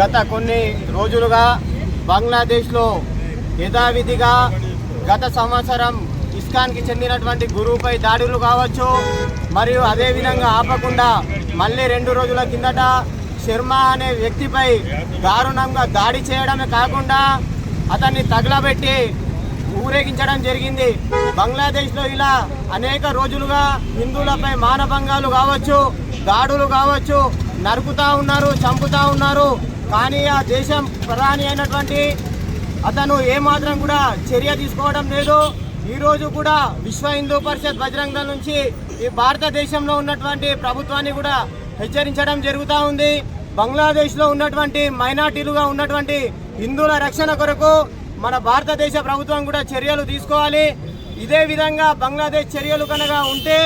గత కొన్ని రోజులుగా బంగ్లాదేశ్లో యథావిధిగా గత సంవత్సరం ఇస్కాన్కి చెందినటువంటి గురువుపై దాడులు కావచ్చు, మరియు అదేవిధంగా ఆపకుండా మళ్ళీ 2 రోజుల కిందట శర్మ అనే వ్యక్తిపై దారుణంగా దాడి చేయడమే కాకుండా అతన్ని తగలబెట్టి ఊరేగించడం జరిగింది. బంగ్లాదేశ్లో ఇలా అనేక రోజులుగా హిందువులపై మానభంగాలు కావచ్చు, దాడులు కావచ్చు, నరుకుతూ ఉన్నారు, చంపుతూ ఉన్నారు. కానీ ఆ దేశం ప్రధాని అయినటువంటి అతను ఏమాత్రం కూడా చర్య తీసుకోవడం లేదు. ఈరోజు కూడా విశ్వ హిందూ పరిషత్ బజరంగ దళ్ నుంచి ఈ భారతదేశంలో ఉన్నటువంటి ప్రభుత్వాన్ని కూడా హెచ్చరించడం జరుగుతూ ఉంది. బంగ్లాదేశ్లో ఉన్నటువంటి మైనార్టీలుగా ఉన్నటువంటి హిందువుల రక్షణ కొరకు మన భారతదేశ ప్రభుత్వం కూడా చర్యలు తీసుకోవాలి. ఇదే విధంగా బంగ్లాదేశ్ చర్యలు కనుక ఉంటే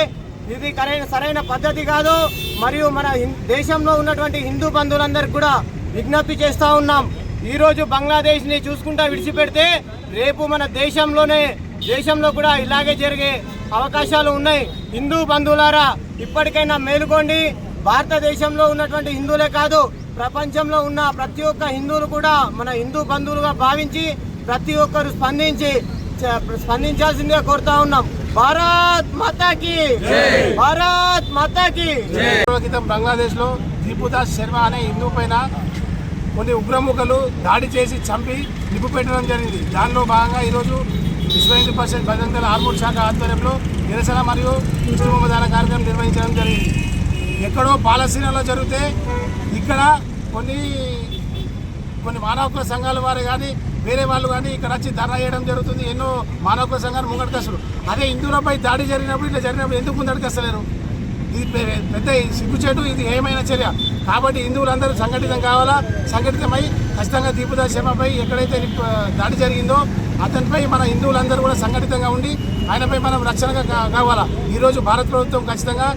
ఇది సరైన పద్ధతి కాదు. మరియు మన దేశంలో ఉన్నటువంటి హిందూ బంధువులందరికీ కూడా విజ్ఞప్తి చేస్తూ ఉన్నాం. ఈరోజు బంగ్లాదేశ్ని చూసుకుంటా విడిచిపెడితే రేపు మన దేశంలో కూడా ఇలాగే జరిగే అవకాశాలు ఉన్నాయి. హిందూ బంధువులారా, ఇప్పటికైనా మేలుకోండి. భారతదేశంలో ఉన్నటువంటి హిందువులే కాదు, ప్రపంచంలో ఉన్న ప్రతి ఒక్క హిందువులు కూడా మన హిందూ బంధువులుగా భావించి ప్రతి ఒక్కరు స్పందించాల్సిందిగా కోరుతా ఉన్నాం. భారత్ మాతాకి, భారత్ మాతాకి. క్రితం బంగ్లాదేశ్లో దీపుదాస్ శర్మ అనే హిందూ పైన కొన్ని ఉగ్రముఖలు దాడి చేసి చంపి నిప్పు పెట్టడం జరిగింది. దానిలో భాగంగా ఈరోజు విశ్వ హిందూ పరిషత్ బజరంగ దళ్ ఆర్మూర్ శాఖ ఆధ్వర్యంలో నిరసన మరియు విష్ణుమదాన కార్యక్రమం నిర్వహించడం జరిగింది. ఎక్కడో పాలస్తీనాలో జరిగితే ఇక్కడ కొన్ని మానవ హక్కుల సంఘాల వారు కానీ వేరే వాళ్ళు కానీ ఇక్కడ వచ్చి ధర్నా చేయడం జరుగుతుంది. ఎన్నో మానవ హక్కుల సంఘాలు ముంగడికొస్తారు. అదే హిందువులపై దాడి జరిగినప్పుడు ఇట్లా జరిగినప్పుడు ఎందుకు ముందడికొస్తలేరు? ఇది పెద్ద సిగ్గుచేటు, ఇది ఏమైనా చర్య. కాబట్టి హిందువులందరూ సంఘటితం కావాలా. సంఘటితమై ఖచ్చితంగా దీపుదాస్ శర్మపై ఎక్కడైతే దాడి జరిగిందో అతనిపై మన హిందువులందరూ కూడా సంఘటితంగా ఉండి ఆయనపై మనం రక్షణగా కావాలా. ఈరోజు భారత ప్రభుత్వం ఖచ్చితంగా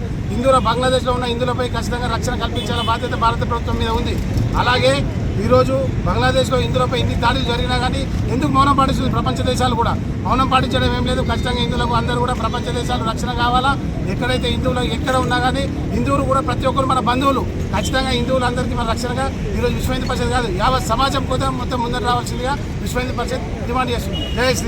బంగ్లాదేశ్లో ఉన్న హిందువులపై ఖచ్చితంగా రక్షణ కల్పించాల బాధ్యత భారత ప్రభుత్వం మీద ఉంది. అలాగే ఈరోజు బంగ్లాదేశ్లో హిందువులపై ఎన్ని దాడులు జరిగినా కానీ ఎందుకు మౌనం పాటిస్తుంది? ప్రపంచ దేశాలు కూడా మౌనం పాటించడం ఏం లేదు. ఖచ్చితంగా హిందువులకు అందరూ కూడా ప్రపంచ దేశాలు రక్షణ కావాలా. ఎక్కడైతే హిందువులు ఎక్కడ ఉన్నా కానీ హిందువులు కూడా ప్రతి ఒక్కరు మన బంధువులు. ఖచ్చితంగా హిందువులందరికీ మన రక్షణగా ఈరోజు విశ్వ హిందూ పరిషత్ కాదు, యావత్ సమాజం కోసం మొత్తం ముందర రావాల్సిందిగా విశ్వ హిందూ పరిషత్ డిమాండ్ చేస్తుంది. జై శ్రీ.